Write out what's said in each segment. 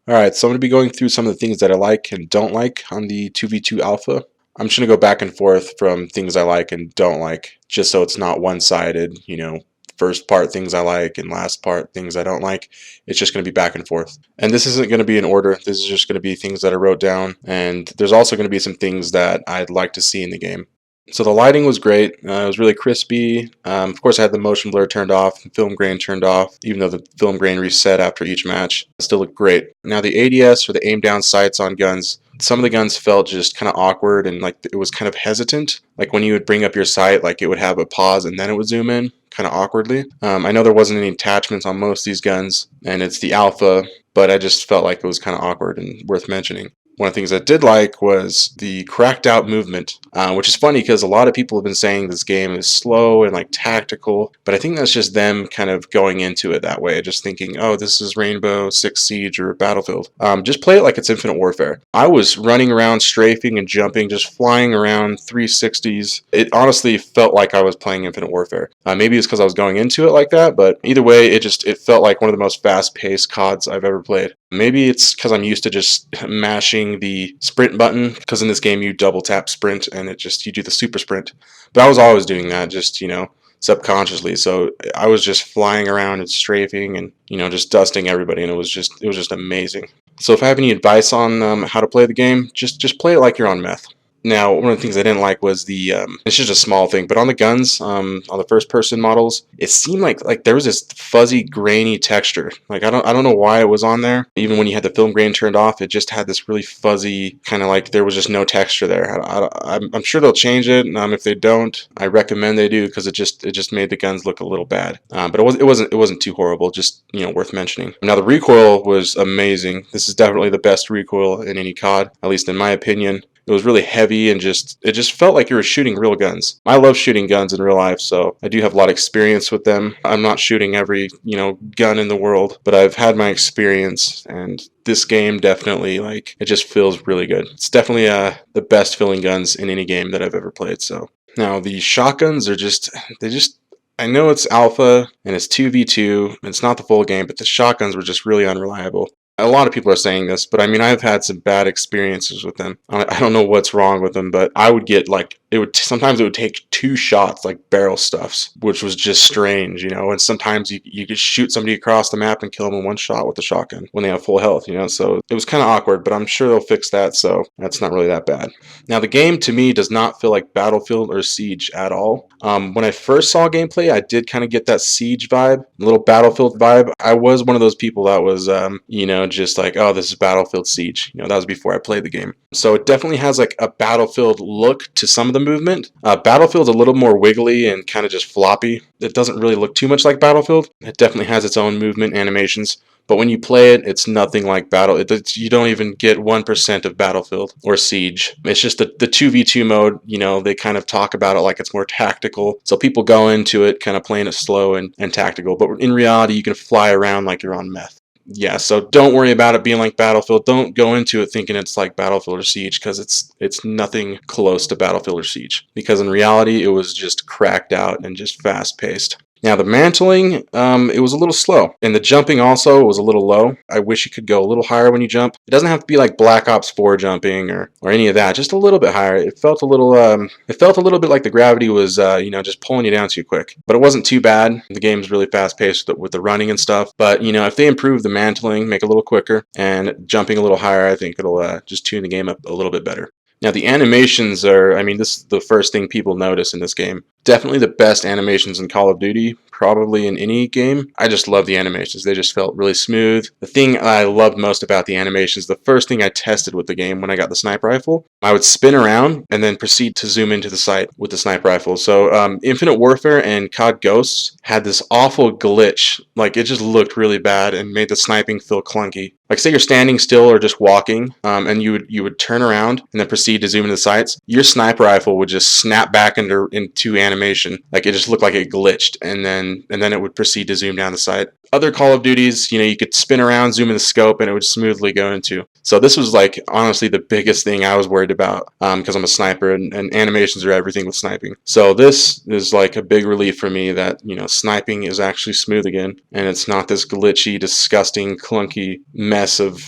Alright, so I'm going to be going through some of the things that I like and don't like on the 2v2 alpha. I'm just going to go back and forth from things I like and don't like, just so it's not one-sided, first part things I like and last part things I don't like. It's just going to be back and forth. And this isn't going to be in order. This is just going to be things that I wrote down, and there's also going to be some things that I'd like to see in the game. So the lighting was great. It was really crispy. Of course, I had the motion blur turned off, and film grain turned off, even though the film grain reset after each match. It still looked great. Now the ADS, or the aim down sights on guns, some of the guns felt just kind of awkward and like it was kind of hesitant. Like when you would bring up your sight, like it would have a pause and then it would zoom in kind of awkwardly. I know there wasn't any attachments on most of these guns, and it's the alpha, but I just felt like it was kind of awkward and worth mentioning. One of the things I did like was the cracked out movement, which is funny because a lot of people have been saying this game is slow and like tactical, but I think that's just them kind of going into it that way, just thinking, oh, this is Rainbow Six Siege or Battlefield. Just play it like it's Infinite Warfare. I was running around, strafing and jumping, just flying around 360s. It honestly felt like I was playing Infinite Warfare. Maybe it's because I was going into it like that, but either way, it felt like one of the most fast-paced CODs I've ever played. Maybe it's because I'm used to just mashing the sprint button, because in this game you double tap sprint and you do the super sprint. But I was always doing that, just, subconsciously. So I was just flying around and strafing and, just dusting everybody, and it was just amazing. So if I have any advice on how to play the game, just play it like you're on meth. Now, one of the things I didn't like was it's just a small thing, but on the guns, on the first-person models, it seemed like there was this fuzzy, grainy texture. Like I don't know why it was on there. Even when you had the film grain turned off, it just had this really fuzzy kind of like there was just no texture there. I'm sure they'll change it. If they don't, I recommend they do, because it just made the guns look a little bad. But it wasn't too horrible. Just worth mentioning. Now the recoil was amazing. This is definitely the best recoil in any COD, at least in my opinion. It was really heavy and it just felt like you were shooting real guns. I love shooting guns in real life, so I do have a lot of experience with them. I'm not shooting every, gun in the world, but I've had my experience, and this game definitely, it just feels really good. It's definitely the best feeling guns in any game that I've ever played, so. Now, the shotguns are I know it's alpha and it's 2v2 and it's not the full game, but the shotguns were just really unreliable. A lot of people are saying this, but I mean, I've had some bad experiences with them. I don't know what's wrong with them, but I would get sometimes it would take 2 shots, like barrel stuffs, which was just strange, and sometimes you could shoot somebody across the map and kill them in 1 shot with a shotgun when they have full health, so it was kind of awkward, but I'm sure they'll fix that, so that's not really that bad. Now, the game to me does not feel like Battlefield or Siege at all. When I first saw gameplay, I did kind of get that Siege vibe, a little Battlefield vibe. I was one of those people that was, just like, oh, this is Battlefield Siege. That was before I played the game. So it definitely has like a Battlefield look to some of the movement. Bbattlefield's a little more wiggly and kind of just floppy. It doesn't really look too much like Battlefield. It definitely has its own movement animations. But when you play it, it's nothing like you don't even get 1% of Battlefield or Siege. It's just the 2v2 mode, they kind of talk about it like it's more tactical. So people go into it kind of playing it slow and tactical. But in reality, you can fly around like you're on meth. Yeah, so don't worry about it being like Battlefield. Don't go into it thinking it's like Battlefield or Siege, because it's nothing close to Battlefield or Siege. Because in reality, it was just cracked out and just fast-paced. Now the mantling, it was a little slow, and the jumping also was a little low. I wish you could go a little higher when you jump. It doesn't have to be like Black Ops 4 jumping or any of that. Just a little bit higher. It felt a little bit like the gravity was just pulling you down too quick. But it wasn't too bad. The game's really fast paced with the running and stuff. But if they improve the mantling, make it a little quicker, and jumping a little higher, I think it'll just tune the game up a little bit better. Now the animations this is the first thing people notice in this game. Definitely the best animations in Call of Duty, probably in any game. I just love the animations. They just felt really smooth. The thing I loved most about the animations, the first thing I tested with the game when I got the sniper rifle, I would spin around and then proceed to zoom into the sight with the sniper rifle. So Infinite Warfare and COD Ghosts had this awful glitch. Like, it just looked really bad and made the sniping feel clunky. Like, say you're standing still or just walking, and you would turn around and then proceed to zoom into the sights. Your sniper rifle would just snap back into animation. Like, it just looked like it glitched, and then and then it would proceed to zoom down the sight. Other Call of Duties, you could spin around, zoom in the scope, and it would smoothly go into. So this was like honestly the biggest thing I was worried about, because I'm a sniper, and animations are everything with sniping. So this is like a big relief for me that sniping is actually smooth again, and it's not this glitchy, disgusting, clunky mess of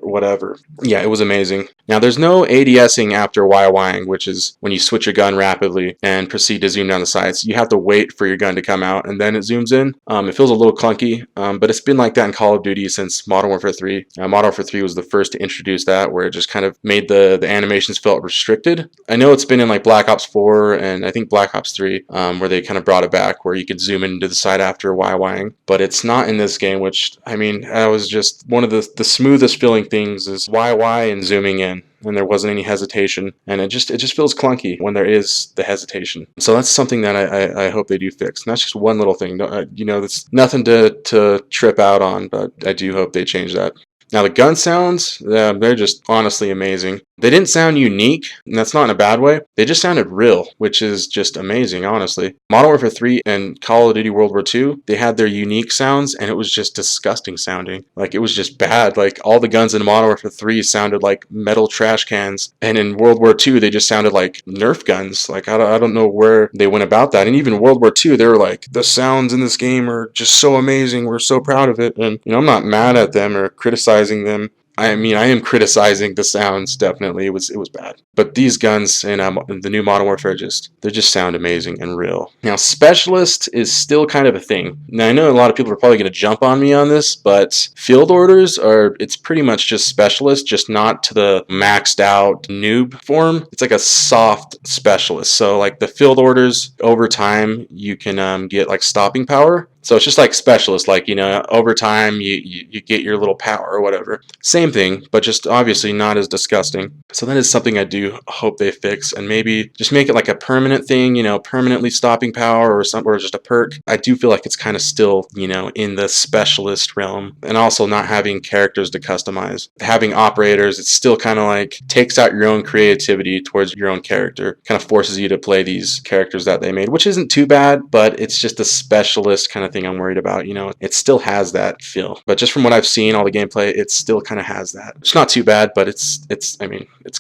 whatever. Yeah, it was amazing. Now there's no ADSing after YYing, which is when you switch your gun rapidly and proceed to zoom down the sights. You have to wait for your gun to come out and then it zooms in. It feels a little clunky, but it's been like that in Call of Duty since Modern Warfare 3. Modern Warfare 3 was the first to introduce that, where it just kind of made the animations felt restricted. I know it's been in like Black Ops 4 and I think Black Ops 3, where they kind of brought it back, where you could zoom into the side after YYing, but it's not in this game, which, I mean, that was just one of the smoothest feeling things is YY and zooming in. And there wasn't any hesitation, and it just feels clunky when there is the hesitation. So that's something that I hope they do fix. And that's just one little thing. That's nothing to trip out on, but I do hope they change that. Now the gun sounds, they're just honestly amazing. They didn't sound unique, and that's not in a bad way. They just sounded real, which is just amazing, honestly. Modern Warfare 3 and Call of Duty World War II, they had their unique sounds, and it was just disgusting sounding. Like, it was just bad. Like, all the guns in Modern Warfare 3 sounded like metal trash cans, and in World War II, they just sounded like Nerf guns. Like, I don't know where they went about that. And even World War II, they were like, the sounds in this game are just so amazing. We're so proud of it. And, I'm not mad at them or criticizing them. I mean, I am criticizing the sounds, definitely. It was bad. But these guns in the new Modern Warfare, they just sound amazing and real. Now, Specialist is still kind of a thing. Now, I know a lot of people are probably going to jump on me on this, but Field Orders it's pretty much just Specialist, just not to the maxed out noob form. It's like a soft Specialist. So, like the Field Orders, over time, you can get like stopping power. So it's just like Specialist, like, over time you get your little power or whatever. Same thing, but just obviously not as disgusting. So that is something I do hope they fix, and maybe just make it like a permanent thing, permanently stopping power or just a perk. I do feel like it's kind of still, in the Specialist realm, and also not having characters to customize. Having operators, it's still kind of like takes out your own creativity towards your own character, kind of forces you to play these characters that they made, which isn't too bad, but it's just a Specialist kind of thing I'm worried about. It still has that feel, but just from what I've seen, all the gameplay, it still kind of has that. It's not too bad, but it's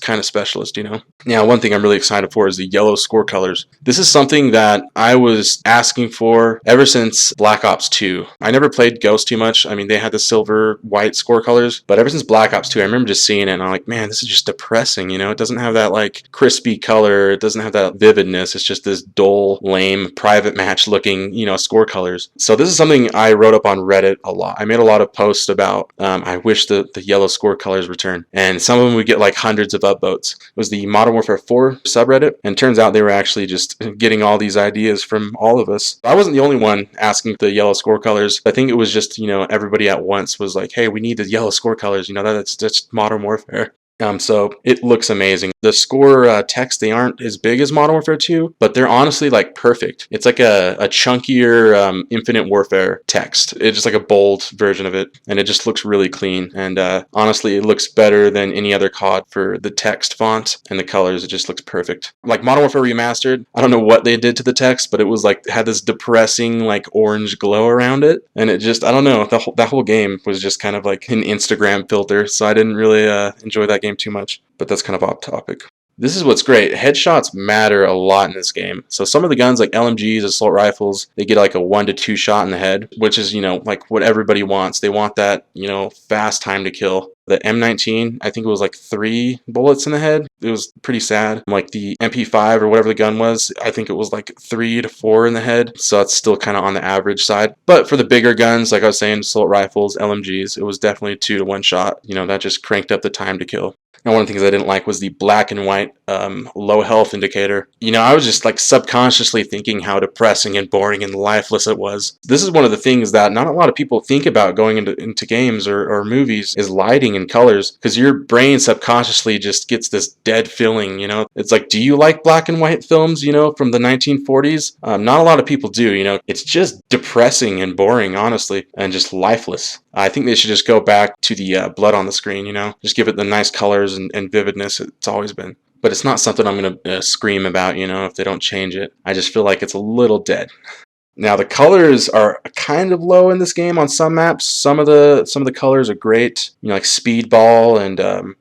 kind of Specialist. Now, one thing I'm really excited for is the yellow score colors. This is something that I was asking for ever since Black Ops 2. I never played Ghost too much. I mean, they had the silver white score colors, but ever since Black Ops 2, I remember just seeing it and I'm like, man, this is just depressing. It doesn't have that like crispy color. It doesn't have that vividness. It's just this dull, lame, private match looking, score colors. So this is something I wrote up on Reddit a lot. I made a lot of posts about I wish the yellow score colors return, and some of them would get like hundreds of upvotes. It was the Modern Warfare 4 subreddit, and turns out they were actually just getting all these ideas from all of us. I wasn't the only one asking the yellow score colors. I think it was just, everybody at once was like, hey, we need the yellow score colors. That's Modern Warfare. So it looks amazing. The score text, they aren't as big as Modern Warfare 2, but they're honestly like perfect. It's like a chunkier Infinite Warfare text. It's just like a bold version of it, and it just looks really clean. And honestly, it looks better than any other COD for the text font and the colors. It just looks perfect. Like Modern Warfare Remastered, I don't know what they did to the text, but it was like had this depressing like orange glow around it, and it just, I don't know, that whole game was just kind of like an Instagram filter. So I didn't really enjoy that game too much, but that's kind of off topic. This is what's great. Headshots matter a lot in this game. So some of the guns like LMGs, assault rifles, they get like a 1 to 2 shot in the head, which is, like what everybody wants. They want that, fast time to kill. The M19, I think it was like 3 bullets in the head. It was pretty sad. Like the MP5 or whatever the gun was, I think it was like 3 to 4 in the head. So it's still kind of on the average side. But for the bigger guns, like I was saying, assault rifles, LMGs, it was definitely 2 to 1 shot. That just cranked up the time to kill. Now, one of the things I didn't like was the black and white low health indicator. I was just like subconsciously thinking how depressing and boring and lifeless it was. This is one of the things that not a lot of people think about going into games or movies is lighting and colors, because your brain subconsciously just gets this dead feeling. It's like, do you like black and white films, from the 1940s? Not a lot of people do. It's just depressing and boring, honestly, and just lifeless. I think they should just go back to the blood on the screen, just give it the nice colors and vividness it's always been. But it's not something I'm going to scream about, if they don't change it. I just feel like it's a little dead. Now the colors are kind of low in this game on some maps. Some of the colors are great, like Speedball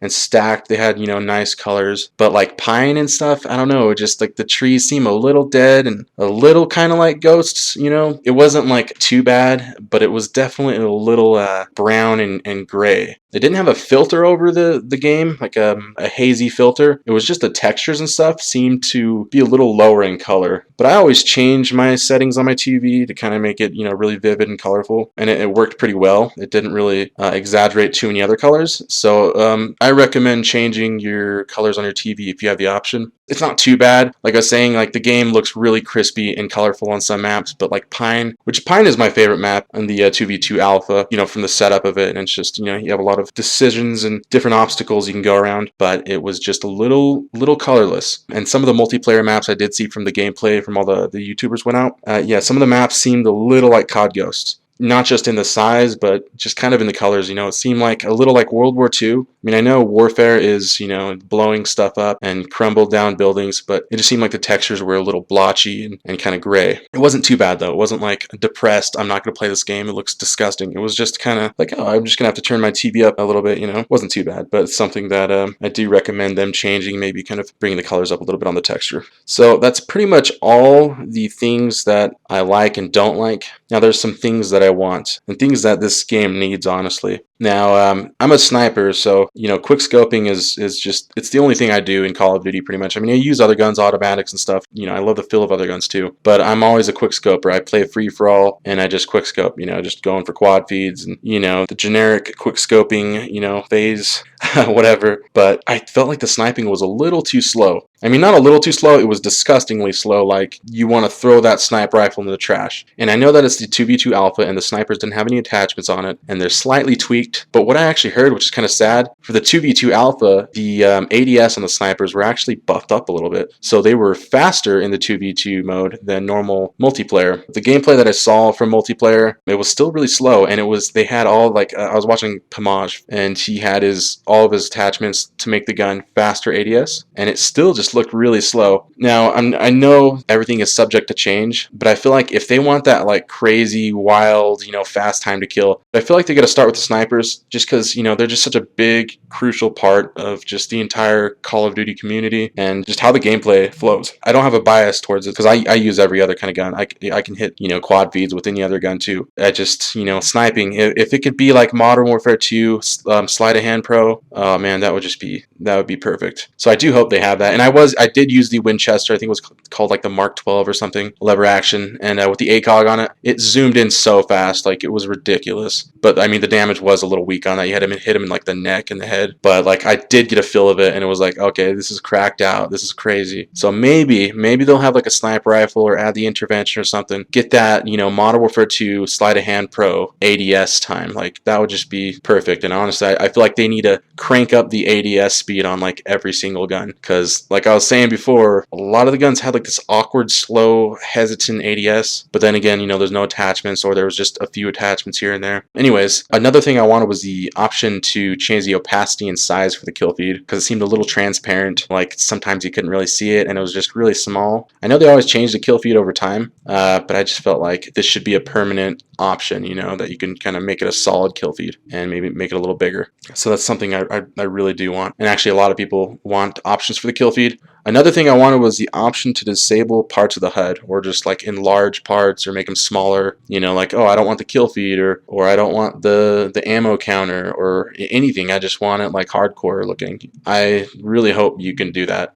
and Stacked. They had nice colors, but like Pine and stuff, I don't know. Just like the trees seem a little dead and a little kind of like ghosts. It wasn't like too bad, but it was definitely a little brown and gray. It didn't have a filter over the game, like a hazy filter. It was just the textures and stuff seemed to be a little lower in color. But I always change my settings on my TV to kind of make it, really vivid and colorful, and it worked pretty well. It didn't really exaggerate too many other colors. So I recommend changing your colors on your TV if you have the option. It's not too bad. Like I was saying, like the game looks really crispy and colorful on some maps, but like Pine, which Pine is my favorite map in the 2v2 alpha, from the setup of it, and it's just, you have a lot of decisions and different obstacles you can go around, but it was just a little colorless. And some of the multiplayer maps I did see from the gameplay from all the YouTubers went out, yeah, some of the maps seemed a little like COD Ghosts. Not just in the size, but just kind of in the colors. It seemed like a little like World War II. I mean, I know warfare is, blowing stuff up and crumbled down buildings, but it just seemed like the textures were a little blotchy and kind of gray. It wasn't too bad, though. It wasn't like depressed, I'm not going to play this game, it looks disgusting. It was just kind of like, oh, I'm just going to have to turn my TV up a little bit, It wasn't too bad, but it's something that I do recommend them changing, maybe kind of bringing the colors up a little bit on the texture. So that's pretty much all the things that I like and don't like. Now, there's some things that I want and things that this game needs, honestly. Now, I'm a sniper, so quick scoping is just, it's the only thing I do in Call of Duty pretty much. I mean, I use other guns, automatics and stuff. I love the feel of other guns too, but I'm always a quick scoper. I play free for all and I just quick scope, just going for quad feeds and the generic quick scoping, phase, whatever. But I felt like the sniping was a little too slow. I mean, not a little too slow, it was disgustingly slow. Like, you want to throw that sniper rifle in the trash. And I know that it's the 2v2 alpha and the snipers didn't have any attachments on it and they're slightly tweaked. But what I actually heard, which is kind of sad, for the 2v2 alpha, the ADS on the snipers were actually buffed up a little bit. So they were faster in the 2v2 mode than normal multiplayer. The gameplay that I saw from multiplayer, it was still really slow, and they had all, like, I was watching Pamaj, and he had all of his attachments to make the gun faster ADS, and it still just looked really slow. Now, I know everything is subject to change, but I feel like if they want that like crazy, wild, fast time to kill, I feel like they got to start with the snipers, just because they're just such a big, crucial part of just the entire Call of Duty community and just how the gameplay flows. I don't have a bias towards it because I use every other kind of gun. I can hit quad feeds with any other gun too. I just sniping. If it could be like Modern Warfare 2, Sleight of Hand Pro, oh man, that would be perfect. So I do hope they have that. And I did use the Winchester. I think it was called like the Mark 12 or something, lever action, and with the ACOG on it, it zoomed in so fast, like it was ridiculous. But I mean, the damage was a little weak on that. You had to hit him in like the neck and the head. But like I did get a feel of it, and it was like, okay, this is cracked out. This is crazy. So maybe they'll have like a sniper rifle or add the intervention or something. Get that Modern Warfare 2 Sleight of Hand Pro ADS time. Like that would just be perfect. And honestly, I feel like they need to crank up the ADS speed on like every single gun, because like I was saying before, a lot of the guns had like this awkward, slow, hesitant ADS. But then again, there's no attachments, or there was just a few attachments here and there. Anyways, another thing I wanted was the option to change the opacity and size for the kill feed, because it seemed a little transparent. Like sometimes you couldn't really see it, and it was just really small. I know they always change the kill feed over time, but I just felt like this should be a permanent option, that you can kind of make it a solid kill feed and maybe make it a little bigger. So that's something I really do want. And actually, a lot of people want options for the kill feed. Another thing I wanted was the option to disable parts of the HUD, or just like enlarge parts or make them smaller. Like, oh, I don't want the kill feed, or I don't want the ammo counter or anything. I just want it like hardcore looking. I really hope you can do that.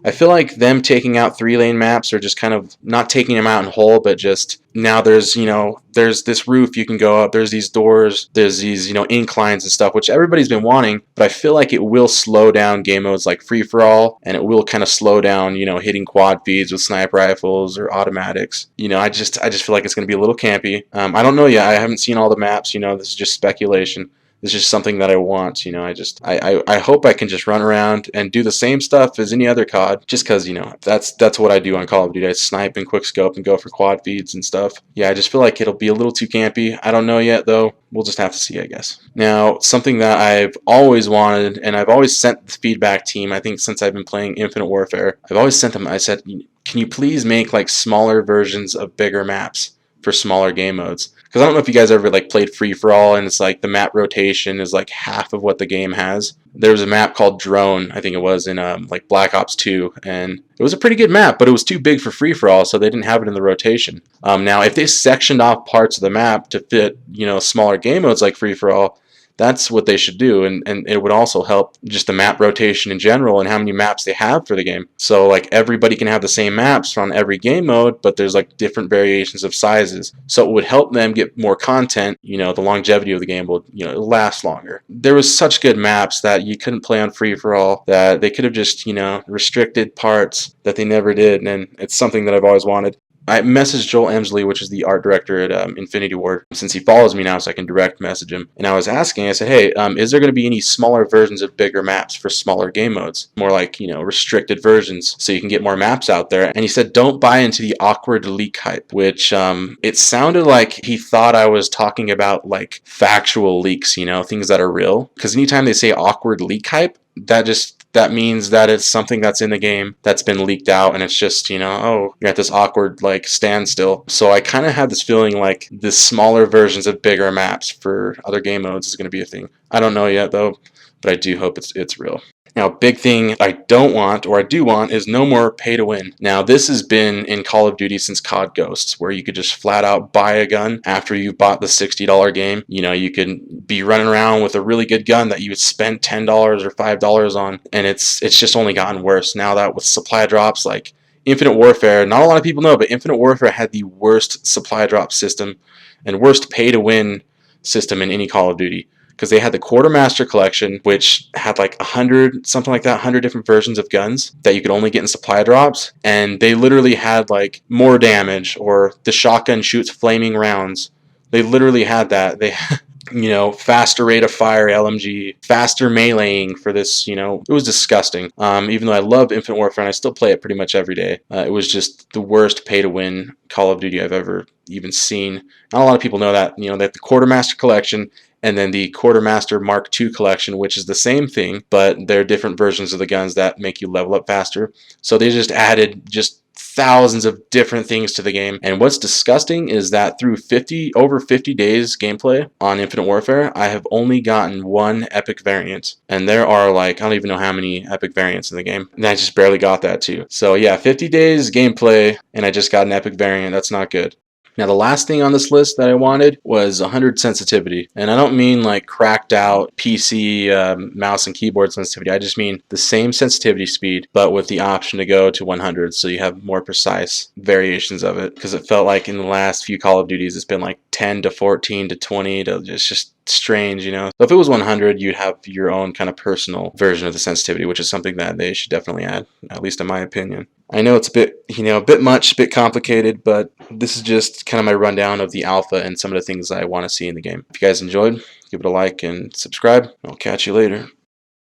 I feel like them taking out 3-lane maps, or just kind of not taking them out in whole, but just now there's this roof you can go up, there's these doors, there's these inclines and stuff, which everybody's been wanting, but I feel like it will slow down game modes like free for all, and it will kind of slow down hitting quad feeds with sniper rifles or automatics. I just feel like it's going to be a little campy. I don't know yet. I haven't seen all the maps. This is just speculation. It's just something that I want. I hope I can just run around and do the same stuff as any other COD, just because, that's what I do on Call of Duty. I snipe and quick scope and go for quad feeds and stuff. Yeah, I just feel like it'll be a little too campy. I don't know yet, though. We'll just have to see, I guess. Now, something that I've always wanted, and I've always sent the feedback team, I think since I've been playing Infinite Warfare, I've always sent them, I said, can you please make like smaller versions of bigger maps? for smaller game modes. Because I don't know if you guys ever like played free for all, and it's like the map rotation is like half of what the game has. There was a map called Drone, I think it was in like Black Ops 2, and it was a pretty good map, but it was too big for free for all, so they didn't have it in the rotation. Now, if they sectioned off parts of the map to fit, smaller game modes like free for all, that's what they should do, and it would also help just the map rotation in general and how many maps they have for the game. So like everybody can have the same maps on every game mode, but there's like different variations of sizes. So it would help them get more content. The longevity of the game will last longer. There was such good maps that you couldn't play on free for all that they could have just restricted parts that they never did, and it's something that I've always wanted. I messaged Joel Emsley, which is the art director at Infinity Ward, since he follows me now, so I can direct message him. And I was asking, I said, hey, is there going to be any smaller versions of bigger maps for smaller game modes? More like, restricted versions, so you can get more maps out there. And he said, don't buy into the awkward leak hype, which it sounded like he thought I was talking about like factual leaks, things that are real. Because anytime they say awkward leak hype, that means that it's something that's in the game that's been leaked out, and it's just, oh, you're at this awkward like standstill. So I kind of had this feeling like the smaller versions of bigger maps for other game modes is going to be a thing. I don't know yet though, but I do hope it's real. Now, big thing I don't want, or I do want, is no more pay to win. Now, this has been in Call of Duty since COD Ghosts, where you could just flat out buy a gun after you bought the $60 game. You could be running around with a really good gun that you would spend $10 or $5 on, and it's just only gotten worse. Now that with supply drops like Infinite Warfare, not a lot of people know, but Infinite Warfare had the worst supply drop system and worst pay to win system in any Call of Duty. Because they had the Quartermaster collection, which had like 100, something like that, 100 different versions of guns that you could only get in supply drops. And they literally had like more damage, or the shotgun shoots flaming rounds. They literally had that. They faster rate of fire LMG, faster meleeing for this, it was disgusting. Even though I love Infinite Warfare and I still play it pretty much every day, it was just the worst pay to win Call of Duty I've ever even seen. Not a lot of people know that, that the Quartermaster collection and then the Quartermaster Mark II collection, which is the same thing, but they're different versions of the guns that make you level up faster. So they just added just thousands of different things to the game. And what's disgusting is that through over 50 days gameplay on Infinite Warfare, I have only gotten one epic variant. And there are like, I don't even know how many epic variants in the game. And I just barely got that too. So yeah, 50 days gameplay and I just got an epic variant. That's not good. Now, the last thing on this list that I wanted was 100 sensitivity. And I don't mean like cracked out PC mouse and keyboard sensitivity. I just mean the same sensitivity speed, but with the option to go to 100, so you have more precise variations of it. Because it felt like in the last few Call of Duties, it's been like 10 to 14 to 20 to just strange, So if it was 100, you'd have your own kind of personal version of the sensitivity, which is something that they should definitely add, at least in my opinion. I know it's a bit, a bit much, a bit complicated, but this is just kind of my rundown of the alpha and some of the things I want to see in the game. If you guys enjoyed, give it a like and subscribe. I'll catch you later.